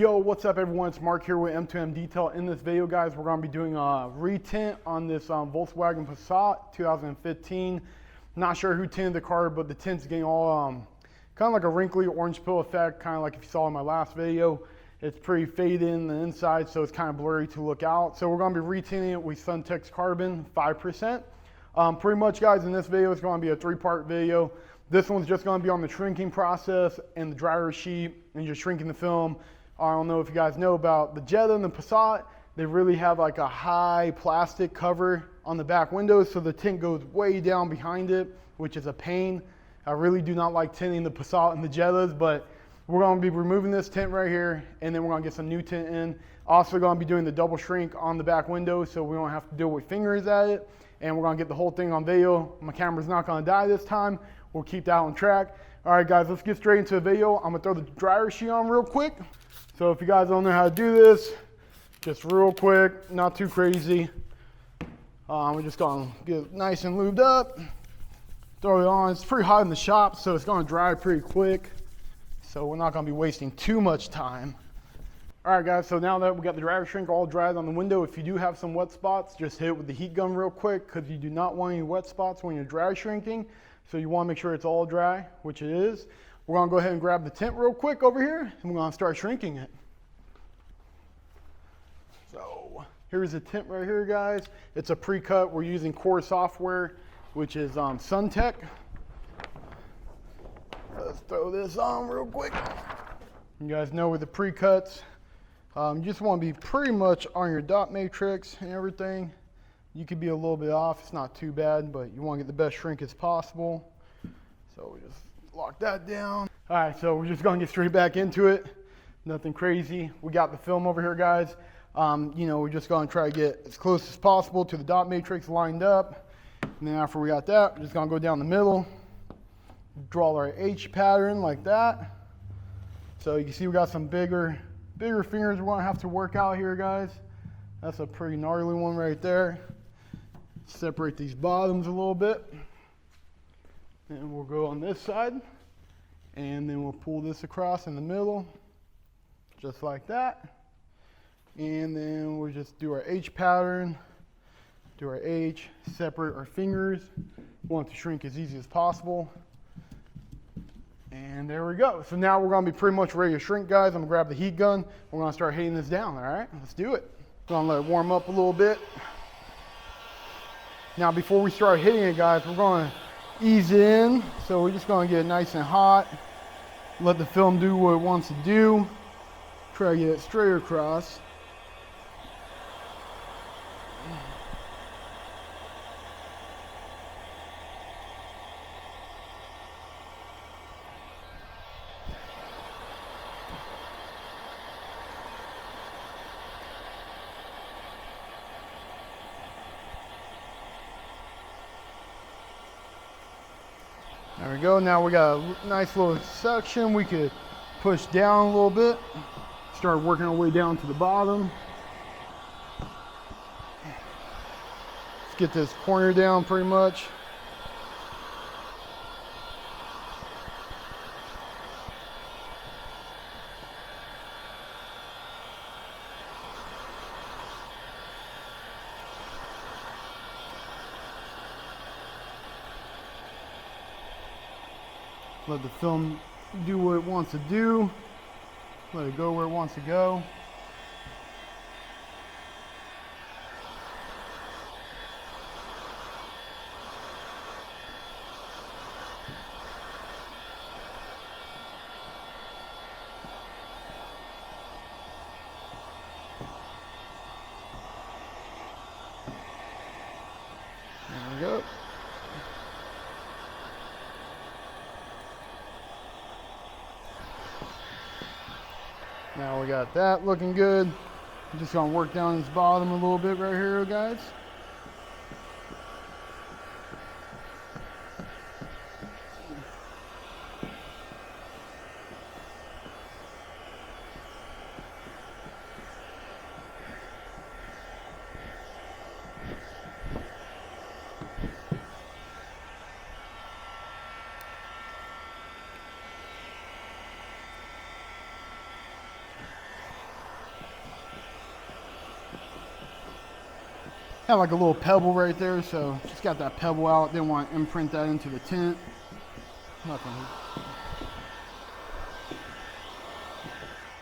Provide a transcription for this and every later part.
Yo, what's up everyone? It's Mark here with M2M Detail. In this video, guys, we're going to be doing a retint on this Volkswagen Passat 2015. Not sure who tinted the car, but the tint's getting all kind of like a wrinkly orange pill effect, kind of like if you saw in my last video. It's pretty faded in the inside, so it's kind of blurry to look out. So we're going to be retinting it with Suntex Carbon 5%. Pretty much, guys, in this video, it's going to be a three-part video. This one's just going to be on the shrinking process and the dryer sheet and just shrinking the film. I don't know if you guys know about the Jetta and the Passat. They really have like a high plastic cover on the back windows, so the tint goes way down behind it, which is a pain. I really do not like tinting the Passat and the Jettas, but we're going to be removing this tint right here, and then we're going to get some new tint in. Also going to be doing the double shrink on the back window, so we don't have to deal with fingers at it, and we're going to get the whole thing on video. My camera's not going to die this time. We'll keep that on track. All right, guys, let's get straight into the video. I'm going to throw the dryer sheet on real quick. So if you guys don't know how to do this, just real quick, not too crazy. We're just gonna get it nice and lubed up, throw it on. It's pretty hot in the shop, so it's gonna dry pretty quick. So we're not gonna be wasting too much time. All right, guys, so now that we got the dryer shrink all dried on the window, if you do have some wet spots, just hit it with the heat gun real quick, because you do not want any wet spots when you're dry shrinking. So you wanna make sure it's all dry, which it is. We're gonna go ahead and grab the tint real quick over here, and we're gonna start shrinking it. So here's the tint right here, guys. It's a pre-cut. We're using Core software, which is Suntech. Let's throw this on real quick. You guys know with the pre-cuts, you just wanna be pretty much on your dot matrix and everything. You could be a little bit off, it's not too bad, but you wanna get the best shrink as possible. So we just lock that down. All right, so we're just gonna get straight back into it. Nothing crazy. We got the film over here, guys. You know, we're just gonna try to get as close as possible to the dot matrix lined up. And then after we got that, we're just gonna go down the middle, draw our H pattern like that. So you can see we got some bigger fingers we're gonna have to work out here, guys. That's a pretty gnarly one right there. Separate these bottoms a little bit. And we'll go on this side, and then we'll pull this across in the middle, just like that. And then we'll just do our H pattern, do our H, separate our fingers. We want to shrink as easy as possible. And there we go. So now we're gonna be pretty much ready to shrink, guys. I'm gonna grab the heat gun. We're gonna start hitting this down, all right? Let's do it. Gonna let it warm up a little bit. Now before we start hitting it, guys, we're gonna ease it in. So we're just gonna get it nice and hot. Let the film do what it wants to do. Try to get it straight across. There we go. Now we got a nice little section we could push down a little bit. Start working our way down to the bottom. Let's get this corner down pretty much. Let the film do what it wants to do. Let it go where it wants to go. There we go. Now we got that looking good. I'm just gonna work down this bottom a little bit right here, guys. Had like a little pebble right there, so just got that pebble out. Didn't want to imprint that into the tint. Nothing.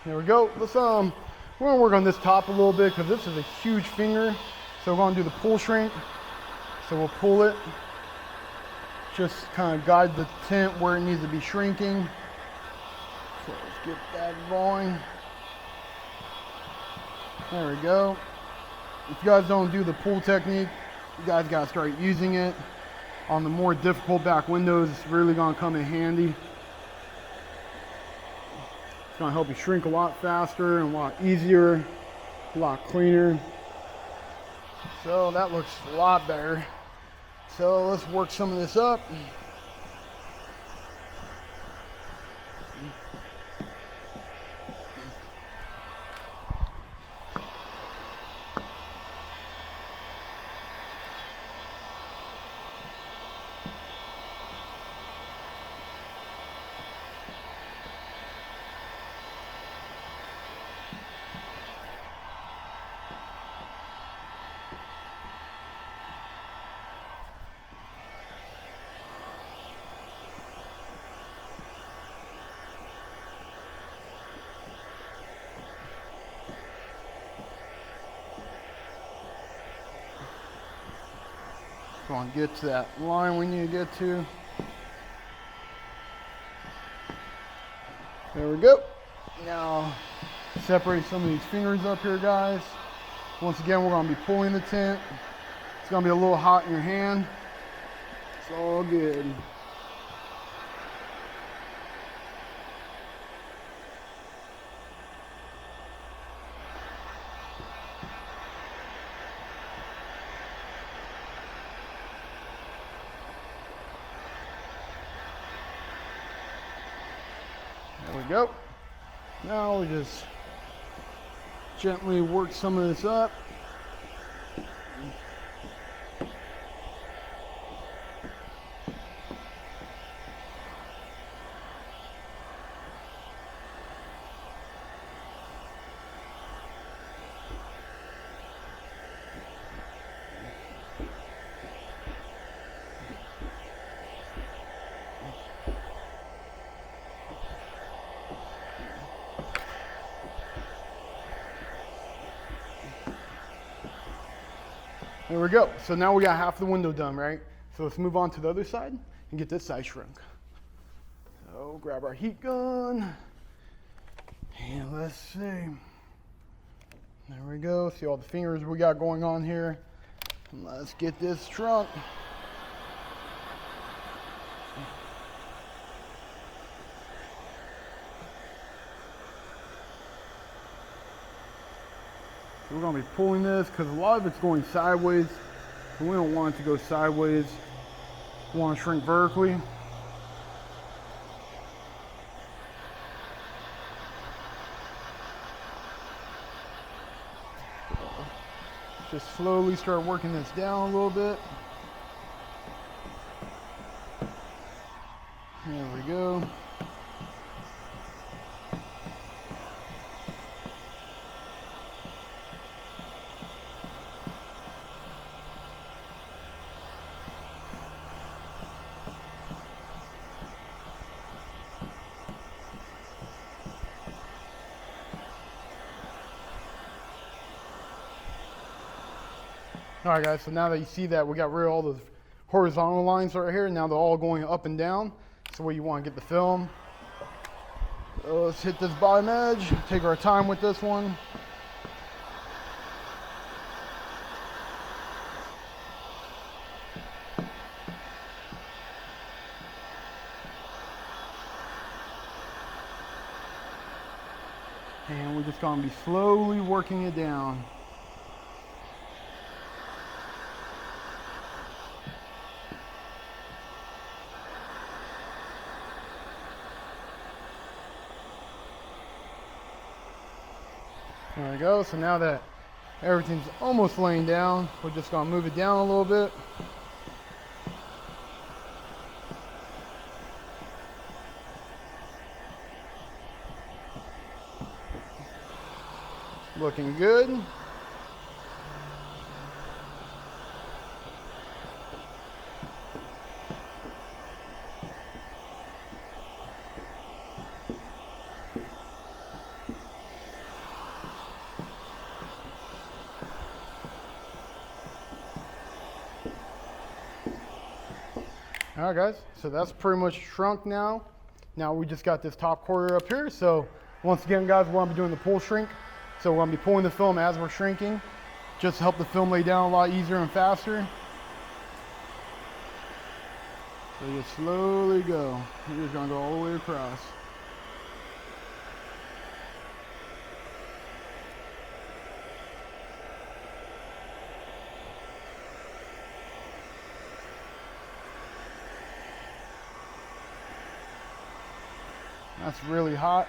There we go. Let's we're gonna work on this top a little bit because this is a huge finger. So we're gonna do the pull shrink. So we'll pull it. Just kind of guide the tint where it needs to be shrinking. So let's get that going. There we go. If you guys don't do the pull technique, you guys gotta start using it. On the more difficult back windows, it's really gonna come in handy. It's gonna help you shrink a lot faster and a lot easier, a lot cleaner. So that looks a lot better. So let's work some of this up. Go on, get to that line we need to get to. There we go. Now, separate some of these fingers up here, guys. Once again, we're going to be pulling the tint. It's going to be a little hot in your hand. It's all good. There we go. Now we just gently work some of this up. There we go. So now we got half the window done, right? So let's move on to the other side and get this side shrunk. So grab our heat gun. And let's see. There we go. See all the fingers we got going on here. And let's get this shrunk. We're going to be pulling this because a lot of it's going sideways. And we don't want it to go sideways. We want to shrink vertically. Just slowly start working this down a little bit. There we go. All right, guys, so now that you see that we got rid of all those horizontal lines right here, now they're all going up and down. So where you want to get the film. So let's hit this bottom edge, take our time with this one. And we're just going to be slowly working it down. There we go. So now that everything's almost laying down, we're just going to move it down a little bit. Looking good. All right, guys, so that's pretty much shrunk now. Now we just got this top quarter up here. So once again, guys, we're gonna be doing the pull shrink. So we're gonna be pulling the film as we're shrinking, just to help the film lay down a lot easier and faster. So you slowly go. You're just gonna go all the way across. That's really hot.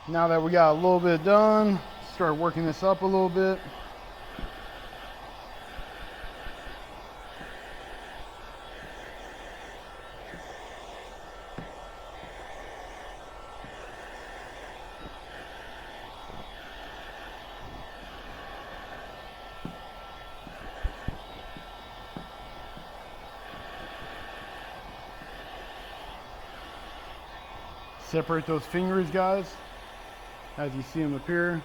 Now that we got a little bit done, start working this up a little bit. Separate those fingers, guys, as you see them up here.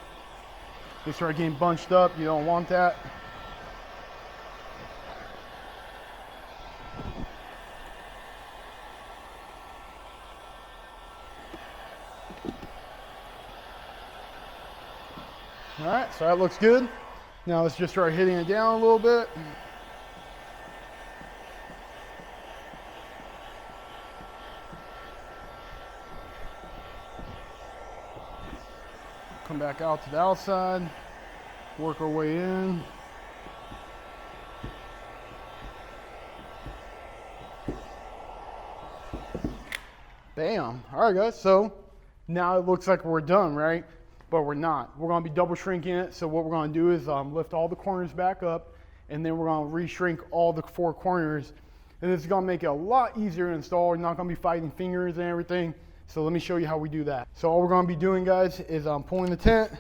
They start getting bunched up. You don't want that. All right, so that looks good. Now let's just start hitting it down a little bit. Come back out to the outside, work our way in. Bam. All right, guys, so now it looks like we're done, right? But we're not. We're gonna be double shrinking it. So what we're gonna do is lift all the corners back up, and then we're gonna re-shrink all the 4 corners. And this is gonna make it a lot easier to install. You're not gonna be fighting fingers and everything. So let me show you how we do that. So all we're gonna be doing, guys, is pulling the tint,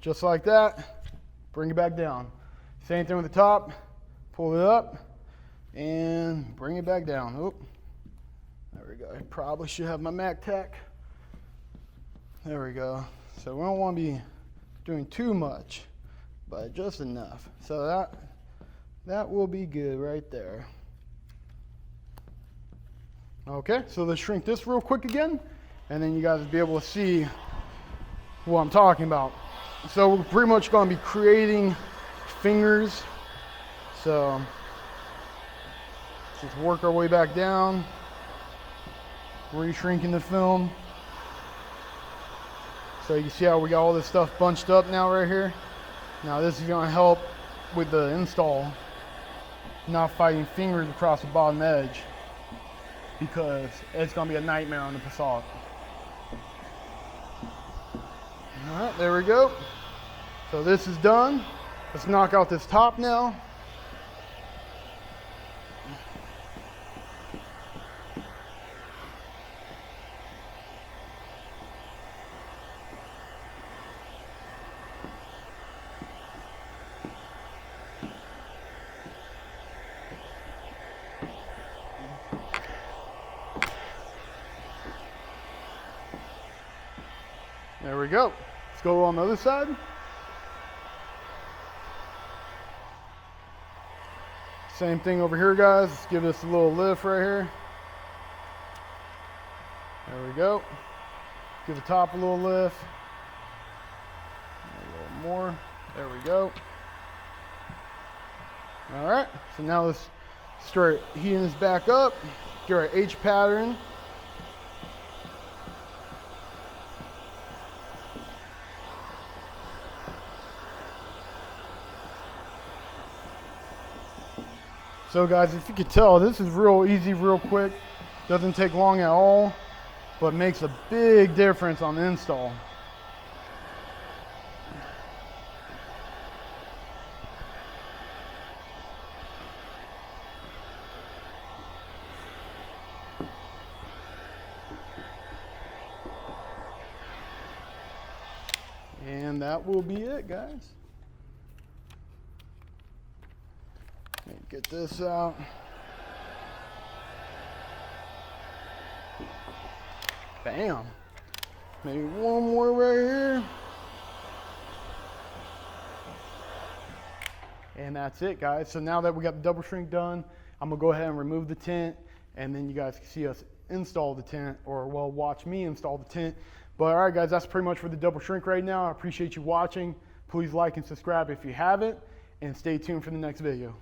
just like that, bring it back down. Same thing with the top, pull it up, and bring it back down. Oop. There we go. I probably should have my Mac Tech. There we go. So we don't wanna be doing too much, but just enough. So that will be good right there. Okay, so let's shrink this real quick again, and then you guys will be able to see what I'm talking about. So we're pretty much going to be creating fingers. So just work our way back down, re-shrinking the film. So you can see how we got all this stuff bunched up now right here. Now this is going to help with the install, not fighting fingers across the bottom edge, because it's going to be a nightmare on the Passat. All right, there we go. So this is done. Let's knock out this top now. There we go. Let's go on the other side. Same thing over here, guys. Let's give this a little lift right here. There we go. Give the top a little lift. A little more. There we go. All right. So now let's start heating this back up. Get our H pattern. So guys, if you could tell, this is real easy, real quick. Doesn't take long at all, but makes a big difference on the install. And that will be it, guys. Get this out. Bam. Maybe one more right here. And that's it, guys. So now that we got the double shrink done, I'm gonna go ahead and remove the tint, and then you guys can see us install the tint, or well, watch me install the tint. But all right, guys, that's pretty much for the double shrink right now. I appreciate you watching. Please like and subscribe if you haven't, and stay tuned for the next video.